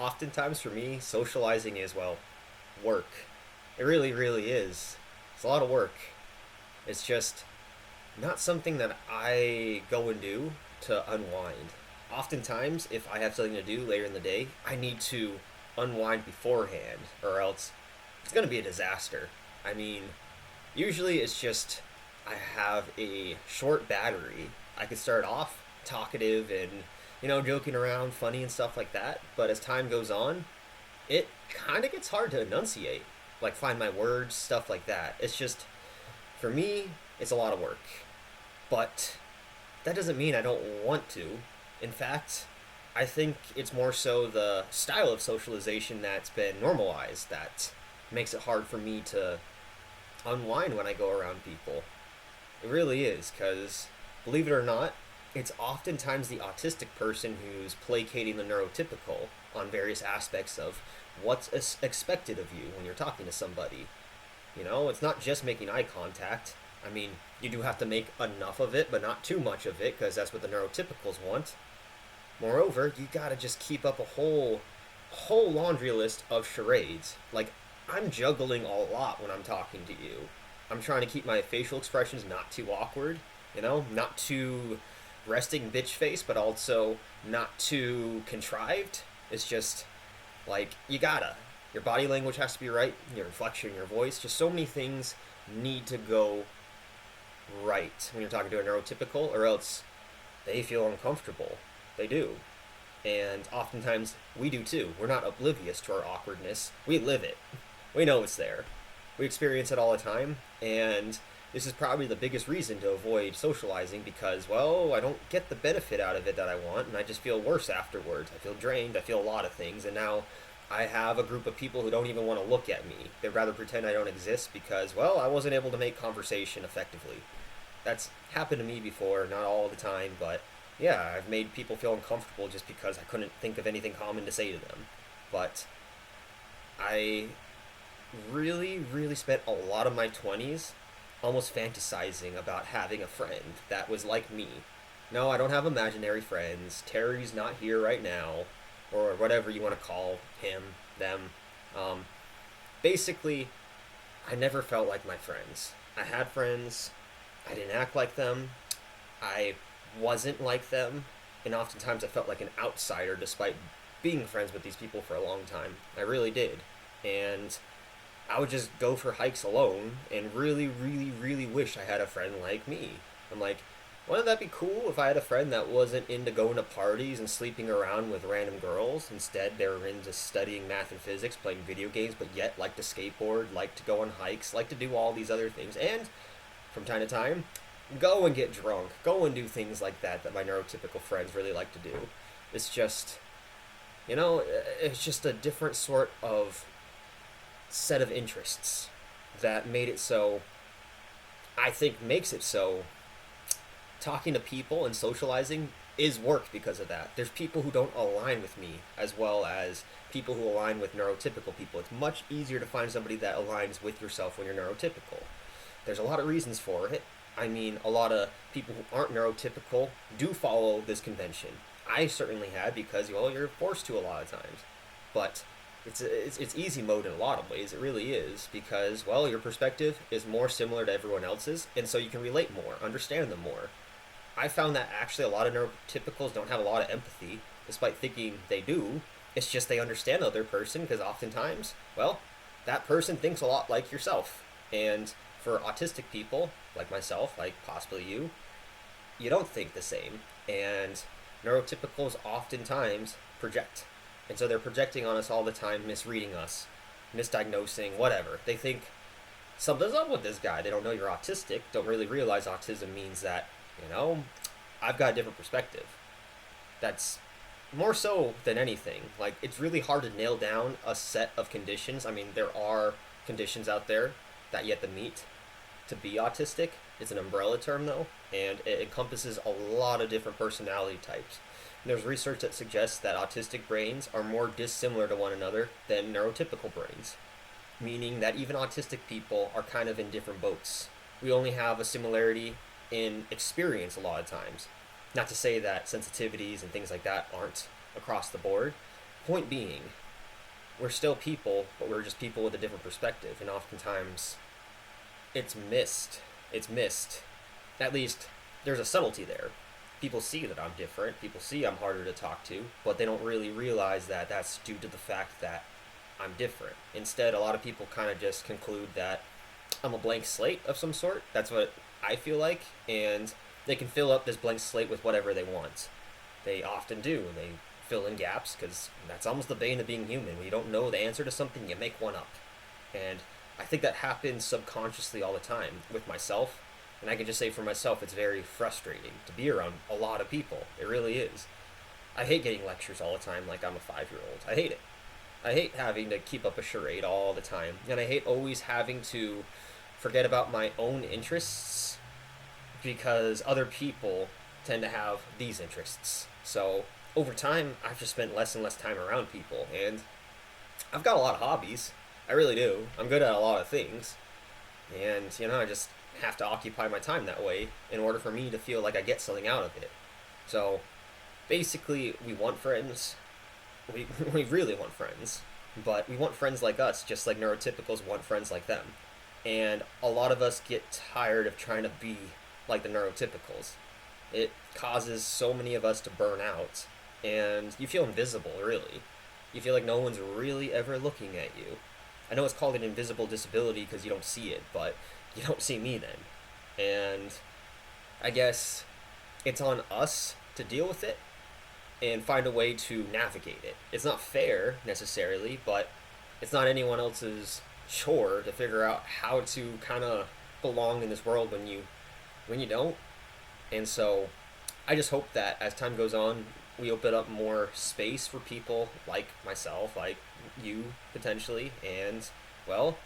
Oftentimes for me, socializing is, well, work. It really, really is. It's a lot of work. It's just not something that I go and do to unwind. Oftentimes, if I have something to do later in the day, I need to unwind beforehand, or else it's going to be a disaster. I mean, usually it's just I have a short battery. I could start off talkative and, joking around, funny and stuff like that, but as time goes on, it kind of gets hard to enunciate, like find my words, stuff like that. It's just, for me, it's a lot of work. But that doesn't mean I don't want to. In fact, I think it's more so the style of socialization that's been normalized that makes it hard for me to unwind when I go around people. It really is, because believe it or not, it's oftentimes the autistic person who's placating the neurotypical on various aspects of what's expected of you when you're talking to somebody. It's not just making eye contact. I mean, you do have to make enough of it, but not too much of it, because that's what the neurotypicals want. Moreover, you gotta just keep up a whole laundry list of charades. Like, I'm juggling a lot when I'm talking to you. I'm trying to keep my facial expressions not too awkward, not too resting bitch face, but also not too contrived. It's just like you gotta. Your body language has to be right, your inflection, your voice, just so many things need to go right when you're talking to a neurotypical, or else they feel uncomfortable. They do. And oftentimes we do too. We're not oblivious to our awkwardness. We live it. We know it's there. We experience it all the time, and this is probably the biggest reason to avoid socializing because, well, I don't get the benefit out of it that I want, and I just feel worse afterwards. I feel drained, I feel a lot of things, and now I have a group of people who don't even want to look at me. They'd rather pretend I don't exist because, well, I wasn't able to make conversation effectively. That's happened to me before, not all the time, but yeah, I've made people feel uncomfortable just because I couldn't think of anything common to say to them. But I really, really spent a lot of my 20s almost fantasizing about having a friend that was like me. No, I don't have imaginary friends. Terry's not here right now, or whatever you want to call him, them. Um, Basically, I never felt like my friends. I had friends, I didn't act like them, I wasn't like them, and oftentimes I felt like an outsider despite being friends with these people for a long time. I really did. And I would just go for hikes alone and really, really, really wish I had a friend like me. I'm like, wouldn't that be cool if I had a friend that wasn't into going to parties and sleeping around with random girls? Instead, they were into studying math and physics, playing video games, but yet like to skateboard, like to go on hikes, like to do all these other things, and from time to time, go and get drunk, go and do things like that my neurotypical friends really like to do. It's just, it's just a different sort of set of interests that made it so, I think makes it so, talking to people and socializing is work because of that. There's people who don't align with me as well as people who align with neurotypical people. It's much easier to find somebody that aligns with yourself when you're neurotypical. There's a lot of reasons for it. I mean, a lot of people who aren't neurotypical do follow this convention. I certainly had because, well, you're forced to a lot of times. But it's easy mode in a lot of ways. It really is because, well, your perspective is more similar to everyone else's, and so you can relate more, understand them more. I found that actually a lot of neurotypicals don't have a lot of empathy, despite thinking they do. It's just they understand the other person because oftentimes, well, that person thinks a lot like yourself. And for autistic people, like myself, like possibly you don't think the same. And neurotypicals oftentimes project. And so they're projecting on us all the time, misreading us, misdiagnosing, whatever. They think something's up with this guy. They don't know you're autistic, don't really realize autism means that, I've got a different perspective. That's more so than anything. Like, it's really hard to nail down a set of conditions. I mean, there are conditions out there that you have to meet to be autistic. It's an umbrella term, though, and it encompasses a lot of different personality types. And there's research that suggests that autistic brains are more dissimilar to one another than neurotypical brains, meaning that even autistic people are kind of in different boats. We only have a similarity in experience a lot of times. Not to say that sensitivities and things like that aren't across the board, Point being, we're still people, but we're just people with a different perspective, and oftentimes it's missed. It's missed. At least there's a subtlety there. People see that I'm different, people see I'm harder to talk to, but they don't really realize that that's due to the fact that I'm different. Instead, a lot of people kind of just conclude that I'm a blank slate of some sort. That's what I feel like, and they can fill up this blank slate with whatever they want. They often do, and they fill in gaps because that's almost the bane of being human. When you don't know the answer to something, you make one up. And I think that happens subconsciously all the time with myself. And I can just say for myself, it's very frustrating to be around a lot of people. It really is. I hate getting lectures all the time like I'm a 5-year-old. I hate it. I hate having to keep up a charade all the time. And I hate always having to forget about my own interests because other people tend to have these interests. So over time, I've just spent less and less time around people. And I've got a lot of hobbies. I really do. I'm good at a lot of things. And, I just have to occupy my time that way in order for me to feel like I get something out of it. So basically, we want friends. We really want friends. But we want friends like us, just like neurotypicals want friends like them. And a lot of us get tired of trying to be like the neurotypicals. It causes so many of us to burn out. And you feel invisible, really. You feel like no one's really ever looking at you. I know it's called an invisible disability because you don't see it, but you don't see me then. And I guess it's on us to deal with it and find a way to navigate it. It's not fair necessarily, but it's not anyone else's chore to figure out how to kind of belong in this world when you don't. And so I just hope that as time goes on, we open up more space for people like myself, like you potentially, and well,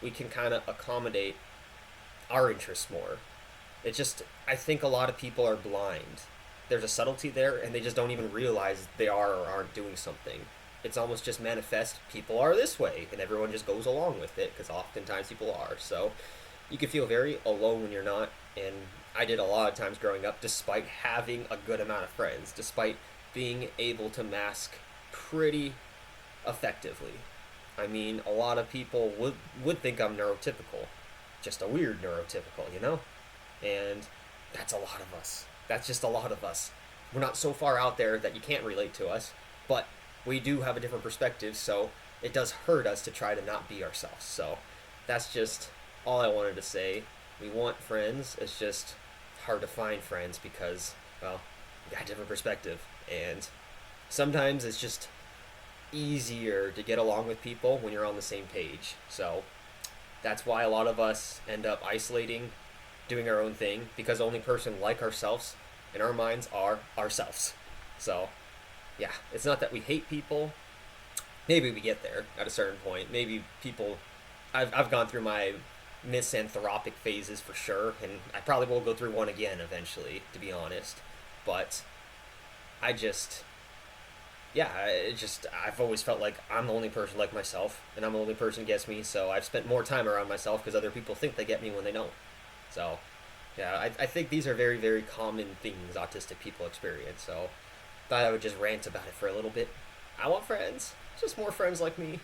we can kind of accommodate our interests more. It's just, I think a lot of people are blind. There's a subtlety there, and they just don't even realize they are or aren't doing something. It's almost just manifest, people are this way, and everyone just goes along with it, because oftentimes people are. So you can feel very alone when you're not, and I did a lot of times growing up, despite having a good amount of friends, despite being able to mask pretty effectively. I mean, a lot of people would think I'm neurotypical, just a weird neurotypical. And that's a lot of us. That's just a lot of us. We're not so far out there that you can't relate to us, but we do have a different perspective, so it does hurt us to try to not be ourselves. So that's just all I wanted to say. We want friends, it's just hard to find friends because, well, we got a different perspective. And sometimes it's just easier to get along with people when you're on the same page. So that's why a lot of us end up isolating, doing our own thing, because the only person like ourselves in our minds are ourselves. So yeah, it's not that we hate people. Maybe we get there at a certain point. Maybe people, I've gone through my misanthropic phases for sure, and I probably will go through one again eventually, to be honest. But I just, yeah, I've always felt like I'm the only person like myself, and I'm the only person who gets me, so I've spent more time around myself because other people think they get me when they don't. So, yeah, I think these are very, very common things autistic people experience, so thought I would just rant about it for a little bit. I want friends, just more friends like me.